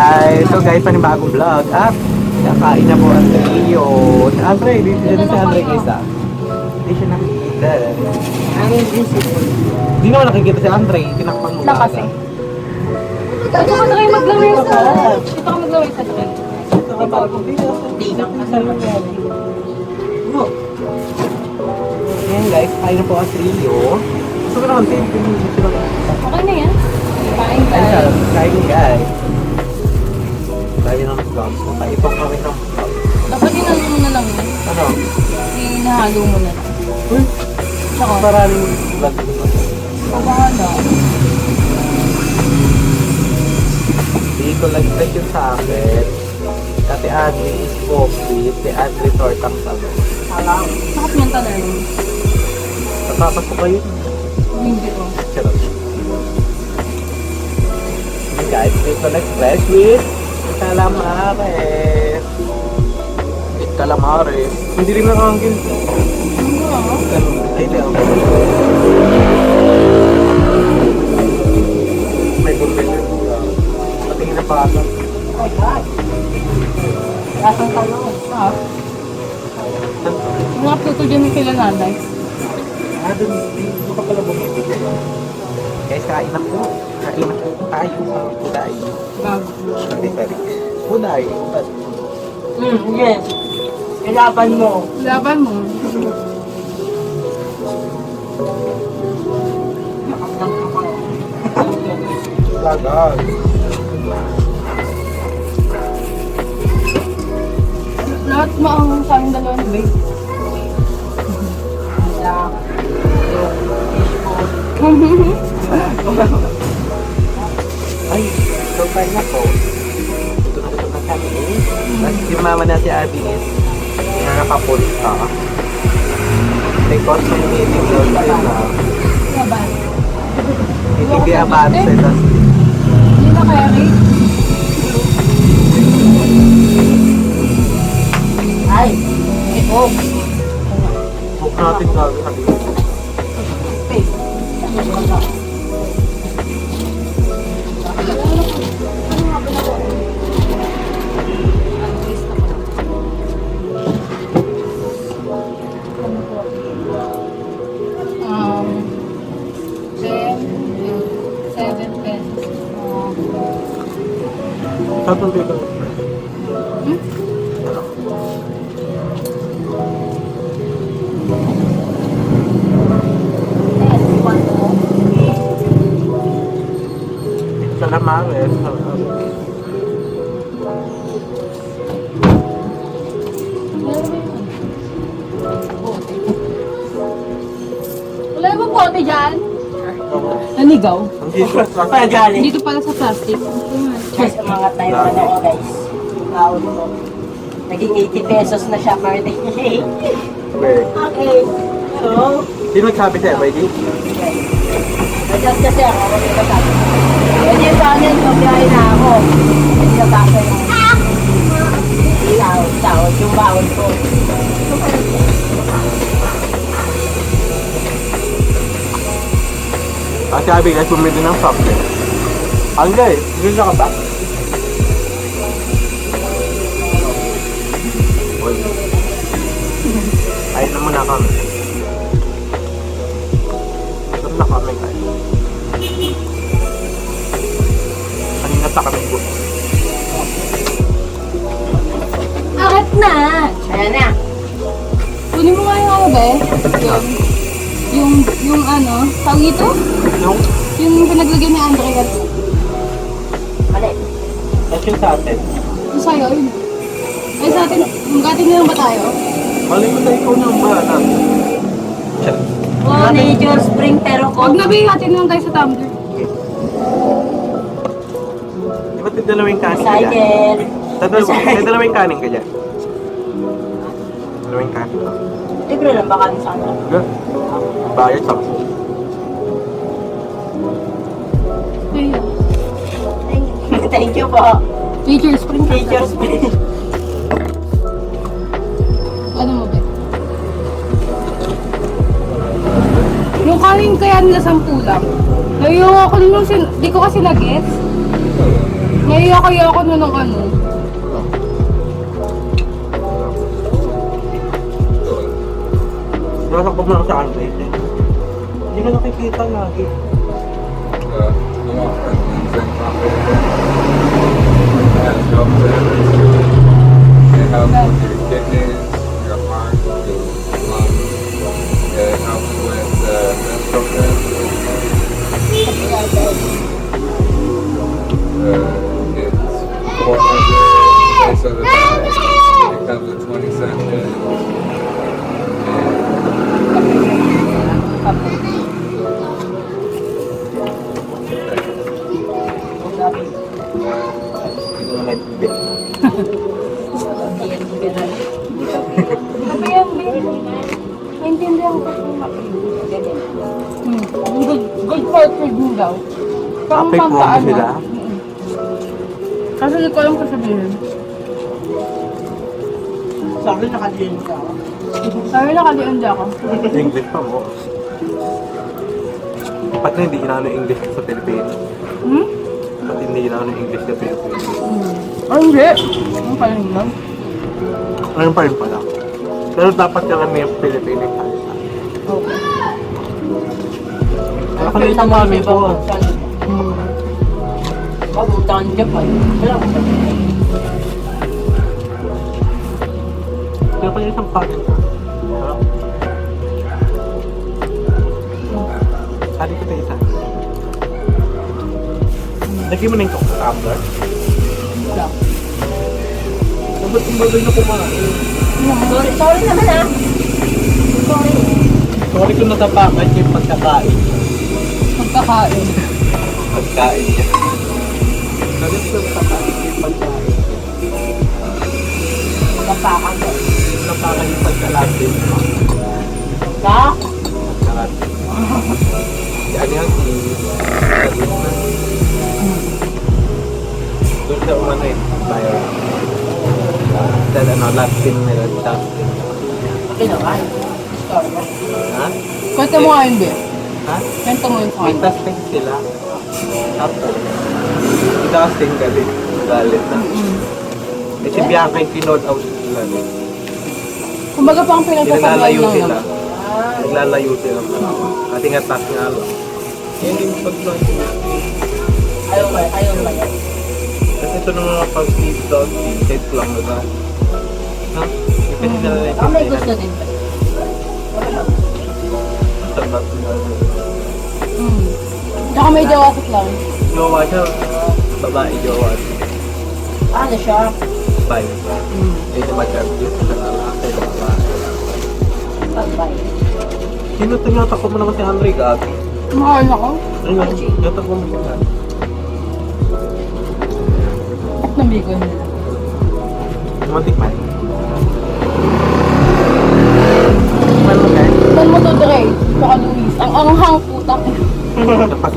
guys! So guys, panibagong vlog. At kakain na po ang trio. Si Andre, dito si Andre isa. Hindi siya nakikita. Ang invisible. Hindi naman nakikita si Andre. Tinakpan mo Lang kasi. Ito ka na kayo maglamay sa... Ito ka maglamay sa tren. Tingnan ka sa nangyari. Ayan guys, kain na po ang trio. Gusto ko naman din. Okay na yan. Kain Ano siya? tayo. Kain guys. Tayo ng vlog. So, paipok kami ng vlog. Dapat inano mo na lang yan. Ano? Hinahalo mo na lang. Uy! Tsaka. Maraming vlog dito. Pabahala. Hindi ko nag-test yung sa akin. Kati Adri is coffee, si Adri tortang talo. Alam. Bakit yung tanar mo? Tapapas ko kayo. Hindi ko. Charot. Hey guys, dito nag-fresh with calamares. With calamares. Hindi rin nakangin. Ay, hindi ako. May bumbil yun. Patingin na pa ata. Oh my God. Lasang talong. Ah. Mga puto dyan yung kila nanay. Doon ka pala bumibigay. Guys, kain na po. Kain na po tayo sa kulay. Bago. Sorry. Kulay. Yes. Ilaban mo. Laban mo. Lagay. Lahat maangang sa aming dalawa ni Babe. Ay, so far na po. Ito na kami. Tapos si mama na si Abby is nakapunta. Because may meeting daw sila. Laban. Hindi abante. Tapos Hindi na kaya Ray. Ay. Oh. book natin sabi. Um, 7 pesos. Saan dito? Calamares. Wala yung bote dyan? Nanigaw? Para galing. Dito pala sa plastic. Guys, mga tayo na ako guys. Bawal mo. Naging 80 pesos na siya per day. Wait. Okay. So, Sino nagsabi sa'yo, YG? adjust kasi ako. Ano yung sabi? Pwede yung channel, pagbiyahe na ako. Hindi na basa yung sahod, yung bawal ko. Kasi sabi guys, bumili ng soft drink. Angay, hindi ka ba? Ay naman na kami. Doon na kami guys. Kanina pa kami po. Akit na! Ayan na. Kunin mo nga yung ano ba yung ano, tawag ito? Yung pinaglagyan ni Andre at Mali. Tapos yung sa atin. yung sa'yo yun. Ay sa atin, magating na lang ba tayo? Mali ko na ikaw na ang bahala. Oh, Nature Spring pero Huwag na bihatin lang tayo sa tumbler. Di ba ito dalawang kanin ka dyan? Cycle. May dalawang kanin ka dyan. Dalawang kanin ka. Libre lang ba kami sa ano? Bayad sa Ayun. Thank you po. Teacher Spring. Nature Spring. Ano mo ba? Yung kanin kaya nila 10 lang. Ngayon ako nung di ko kasi nag-gets. Naiya kaya ako na ng ano. Nasakot mo lang sa Andre. Hindi ka nakikita lagi. It helps with your kidneys, your heart, your lungs. It helps with menstrual it's 400 pesos a time. It comes with 20 sessions. Hindi ko na naibig. Sabi yan, babe. Naintindihan ko kung good for food mo daw. Parang Apek mo pampaan sila? mo. Kasi hindi ko alam kung sabihin. Sa akin, nakadiyan ka. Sabi nakalian di ako. English pa mo. Pati hindi inaano English sa Pilipinas. Hmm? Pati hindi inaano English sa Pilipinas. Oh, hindi. Ang paling lang. Ngayon pa rin pala. Pero dapat ka kami yung Pilipino salsa. Okay. Nakaliit ang mami ko. Papunta ka Japan. Wala ko sabihin. Pero pa isang kanin ko. Sali ko ito isa. Lagi mo na yung tumbler. Wala. Dapat tumbler na kumain. Sorry naman ah. Sorry. Sorry kung natapakan yung pagkakain. Pagkakain. Pagkain niya. Sorry kung natapakan yung pagkain. Kapakan ko. Natapakan yung pagkalatin. Ha? Pagkalatin. Yan yan si doon sa umano eh. Bayo. Dahil ano, Latin nila. Latin. Okay naman. Sorry mo. Ha? Kwento mo nga yun, babe. Ha? Kwento mo yun sa May akin. testing sila. Tapos, testing galit. Galit na. Eh si Bianca yung pinod out sila. Kumbaga pang pinagpapabuhay Pinalalayo lang sila. lang. Naglalayo sila. At ingatas nga lang. Yan yung pag-launch. Ayaw ba yan? Kasi ito ng mga pag-feed down, feed lang na ba? No? Kasi nila na Ako may gusto din ba? Sarap. Tsaka may jawasik lang. Jowa siya. Babae jowa. Ano siya? Bye. Hindi naman siya abuse sa lalaki. Babae. Pagbay. Tinatanyata ko mo naman si Henry Gagi. Mahal ako. Ayun, tinatanyata ko mo siya. At namigo nila. Tumantik man. Ano ka? Saan mo to, Dre? Tsaka Luis. Ang anghang putang.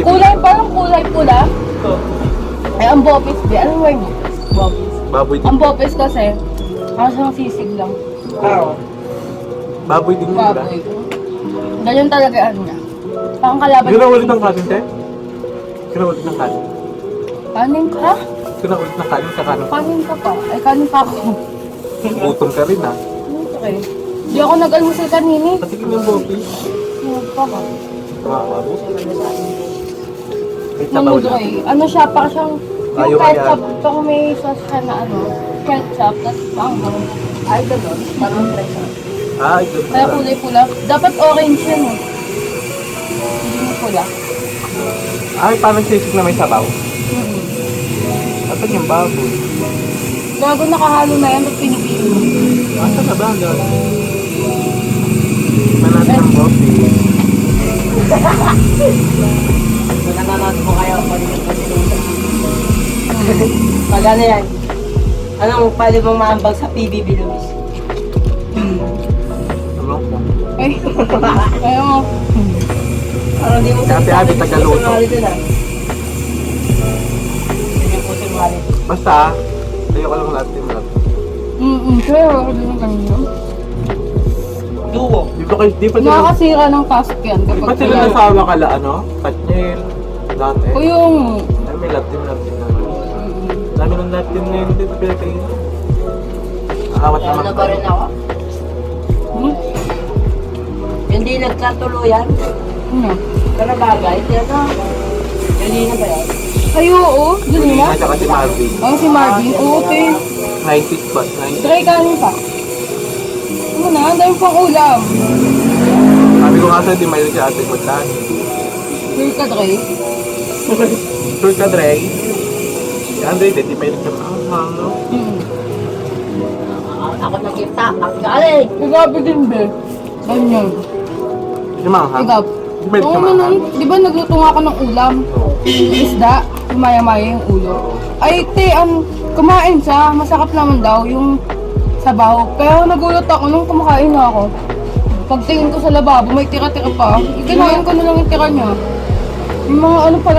Kulay, parang kulay pula. Ay, ang bopis, di. Ano ba yung bopis? Baboy din. Ang bopis kasi, parang siyang sisig lang. Baboy din nila. Baboy. Ganyan talaga ano niya. Parang kalaban. Kinaulit ng kanin, te? Kinaulit ng kanin. Kanin ka? Kinaulit ng kanin sa kanin. Kanin ka pa. Ay, kanin pa ako. Gutom ka rin, ha? Okay. Di ako nag-almusal kanini. Patikin yung bobi. Ano pa ba? Makakabo. May Ano sabaw Dre? na. Ano siya? Parang siyang Ayaw yung ketchup. kaya. Parang may sauce siya na ano. Ketchup. Tapos parang ganun. Ay, gano'n. Parang try siya. Ah, ito. Kaya kulay pula. Dapat orange yan eh. Hindi mo pula. Ay, parang sisig na may sabaw. Asan yung baboy? Gago nakahalo na yan at pinipili mo. Asan na ba ang gano'n? Manatang ang bobi. Nananat mo kayo pag pag ano yan? Anong pwede mong maambag sa PBB Luis? Tulong ko. Ay, kaya mo. Parang di mo Ate-ate, Tagaluto. sinungaling dun ah. Hindi po sinungaling. Basta, tayo ko lang lahat yung lahat. Kaya ako din ng kanina. Duo. Dito kayo, di pa sila, Nakakasira ng task yan di kapag pa sila nasawa kala, ano? Katnil, dati. O yung... Ay, may latim na. Dami ng natin ngayon dito sa Pilipinas. Awat Kaya naman na ba rin ako? Hindi nagkatuluyan. Ano? Pero bagay, na. Hindi na ba yan? Ay, oo. Dali na. At saka si Marvin. Ang si Marvin. Oo, te. 90s ba? 90s. Try kanin pa. Ano na? Ang dami pang ulam. Sabi ko nga sa'yo, di mayon si ate ko lahat. Try ka, Dre. Sure ka, Dre? Si Andre, di mayon siya no? Ako nakita, ang galing. Igabi din, be. Ganyan. Si Manghang? Igab. Di mayon Oo siya naman. Manghang? Di ba nagluto nga ako ng ulam? Yung isda. Maya-maya yung ulo. Ay, te, kumain siya. Masarap naman daw yung sabaw. Pero nagulat ako nung kumakain na ako. Pagtingin ko sa lababo, may tira-tira pa. Ikinain ko na lang yung tira niya. Yung mga ano pa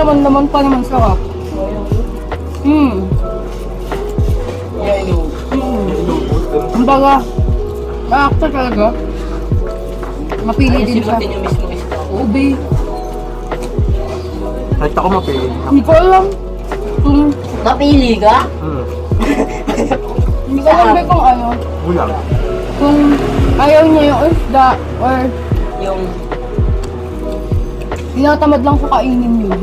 naman sarap. Kumbaga, na-actor talaga. Mapili din siya. Simutin yung mismo isda. Ubi. Kahit ako mapili. Hindi ko alam. Kung, Napili ka? hindi ko alam ba kung ano. Ulam. Kung ayaw niya yung isda or Yung, tinatamad lang sa kainin yun.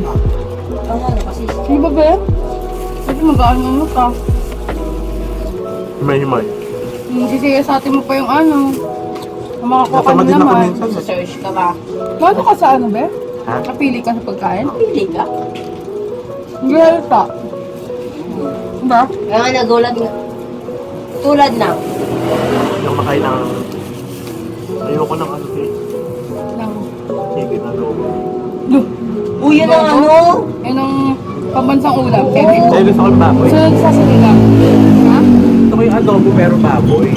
ano kasi, Hindi ba ba? Kasi mag-ano ka. Himay-himay. Sisiyasatin mo pa yung ano. Ang mga kuha Natamad din ako naman. minsan. sa search ka ba? Bago ka sa ano ba? Ha? Napili ka sa pagkain? Napili ka? Hindi halata. Diba? Kaya nga nagulat nga. Tulad na. Yung makain ng... Ayoko ng ano eh. Lang. Sige na logo. Look. Uy, yun ang ano? Yan ang pambansang ulam. Kevin. Dahil gusto ko yung baboy. Sunod sa sinigang. Ha? Gusto ko yung adobo pero baboy.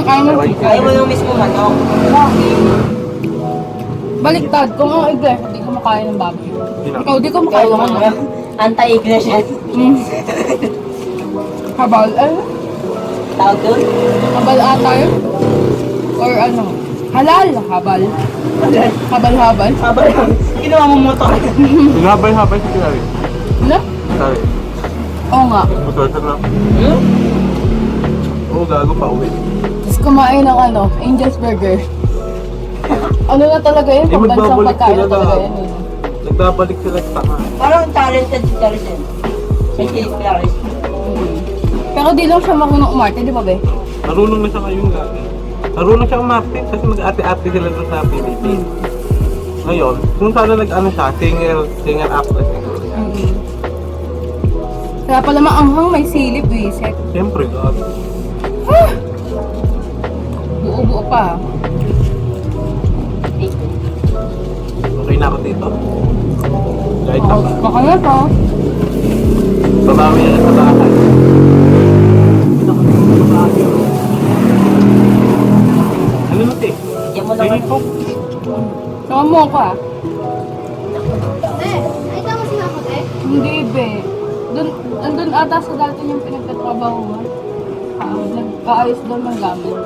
Ayaw mo chicken. Ayaw mo yung mismo manok. Baliktad. Kung ang iglesia, di ko makain ng baboy. Ikaw, di ko makain Kaya ng mga ano. anti-English yan. Habal. Ano? Tawag doon? Habal ata yun? Or ano? Halal. Habal. Habal-habal. Aba lang. Ginawa mo motor. Hinabay-habay si Kinari. Ano? Sorry. Oo nga. Motor ka na. Oo, gago pa uwi. Tapos kumain ng ano, Angel's Burger. Ano na talaga yun? Eh, Pambansang magbabalik pagkain na sila talaga na. yun. Eh. Nagbabalik sila sa tama. Parang talented si Clarison. Hindi Clarice. Pero di lang siya marunong umarte, di ba be? Marunong na siya ngayon lagi. Marunong siya umarte kasi mag-ate-ate sila doon sa Philippines. Ngayon, kung sana nag-ano siya, singer actress siguro yan. Kaya pala maanghang may silip, Wisek. Siyempre, gago. Buo-buo pa. Okay na ako dito. Kahit ako. Baka na to. Babawi na sa bahay. Ano na, te? Diyan mo naman. Ay, po. Saka mo ka. Ay, tama si Mako, te. Hindi, be. Andun ata sa dati yung pinagtatrabaho mo. Nag-aayos doon ng gamit.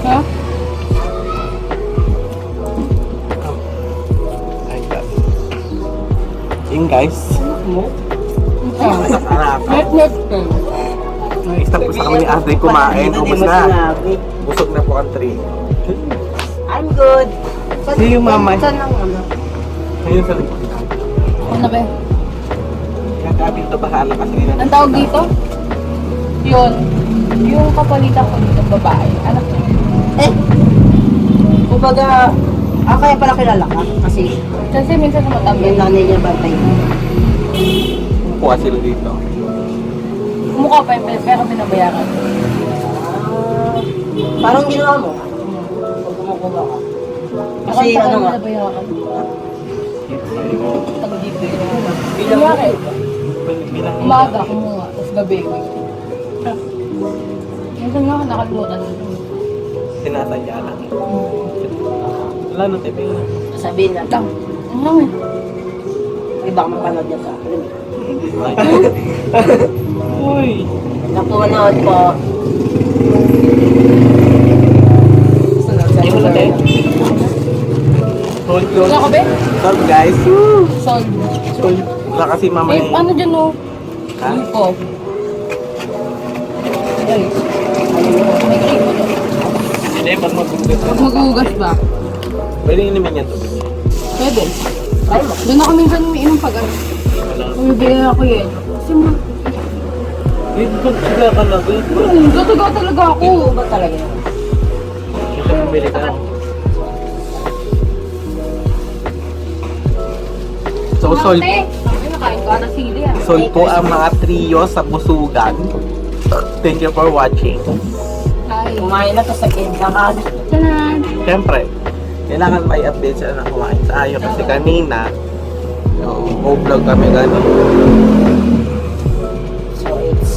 Ha? Ay, God. Yun, guys. Ikaw. Sarap. Net. Tapos na kami ni Ate kumain. Ubus na. Busog na po ang tree. I'm good. See you, Mama. Saan ang ano? Ngayon sa likod. Ano ba? Kagabing to bahala kasi nila. Ang tawag dito? Yun. Yung kapalitan ko dito, babae. Anak niya. Eh, kumbaga, kaya pala kilala ka. Kasi Kasi minsan sa matabi. yung nanay niya bantay. Kuha sila dito. Mukha pa yung pero binabayaran. Parang ginawa mo. Pag kumukuha ka. Kasi ano nga, Binabayaran. Tawag dito yun. bilang Kunyari, Bilang umaga kumuha, tapos gabi. Minsan nga nakalimutan. sinasadya lang. Wala nang TV. sabihin na, Lang. Ano lang eh. iba ka mapanood niya sa akin. Uy! Napunod po. Ayun na tayo. Hold yun. Wala ka, be? Solve guys. Solve. Solve. Wala kasi mama Eh, ano dyan, no? Ha? Ano po? Ay. May cream mo dyan. Hindi, pag magugas Pag mag-uugas ba? Pwede inumin yan tubig. Pwede. Doon ako minsan umiinom pag ano. Bumibili ako yun. Kasi ma... Eh, ba't sila ka na? Tataga talaga ako. Ba talaga? Ito bumili ka. So, solve. Ay, nakain ko na sili ah. Solve po ang mga trio sa Busugan. Thank you for watching. Ay. Kumain na to sa kindakan. Tanan. Siyempre, kailangan may update sila na kumain tayo kasi kanina, vlog kami gano'n. So it's...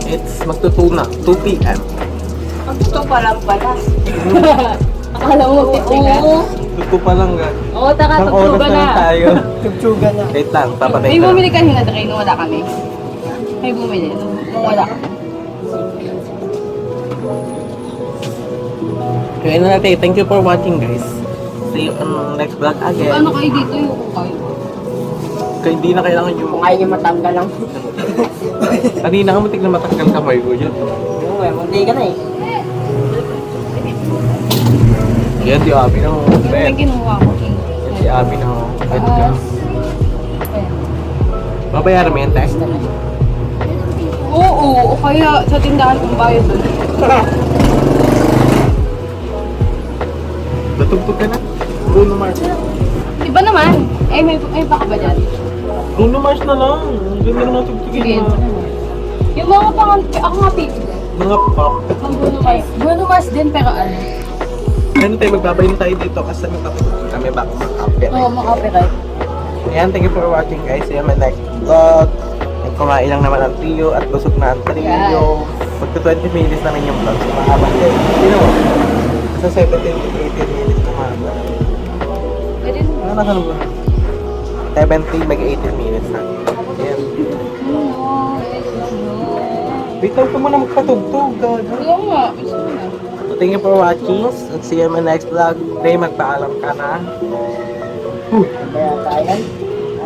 It's magtutuna, 2 p.m. Ang ito pa lang pala. Akala mo magtitig na? Oo. Tuto pa lang ga. Oo, taka, Isang oras tugtugan na lang na. tayo. Tugtuga na. Wait lang, papatay May ka. bumili kanina tayo nung wala kami. May bumili nung wala kami. Kaya na natin, thank you for watching guys. See you on next vlog again. Ano kayo dito yung kayo? Kaya hindi na kailangan yung... Kung ayaw niyo matanggal lang. Kanina ka matik na matanggal kamay ko yun. Oo eh, munti ka na eh. Yan, di Abi na mo. May kinuha ko. Yan, si Abi na mo. Pwede ka. Ayan. Babayaran mo yan, Tex. Oo, o kaya sa tindahan kong bayad doon. Natugtog ka na. Bruno Mars. Iba naman. Eh, may baka ba dyan? Bruno Mars na lang. Ganda naman tugtugin Sige. mo. Yung mga pang... Ako nga pipi. Mga pop. Pang Bruno Mars. Bruno Mars din pero ano? Ano tayo, magbabayin tayo dito kasi magpapatugtog kami bago makapit. Oo, mga copyright. Ayan, thank you for watching guys. See you on my next vlog. Kumain lang naman ang trio at busog na ang trio. Magka 20 minutes naman yung vlog. So, mahaba din. Sino mo? Sa 17 to 18 minutes na mahaba. Pwede naman. Ano na ba? 70, mag-18 minutes na. Ayan. Wait lang ka muna magpatugtog. gago. Oo nga. Gusto mo na. So, thank you for watching. And see you on my next vlog. Ray, magpaalam ka na. Kaya tayo.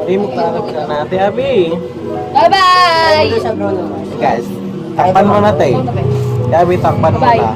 Ray, magpaalam ka na. Ate Abby. Bye-bye! Ito sa Bruno Mars. Guys, takpan mo na tayo. Ano ba? Ate Abby, takpan mo Bye. na.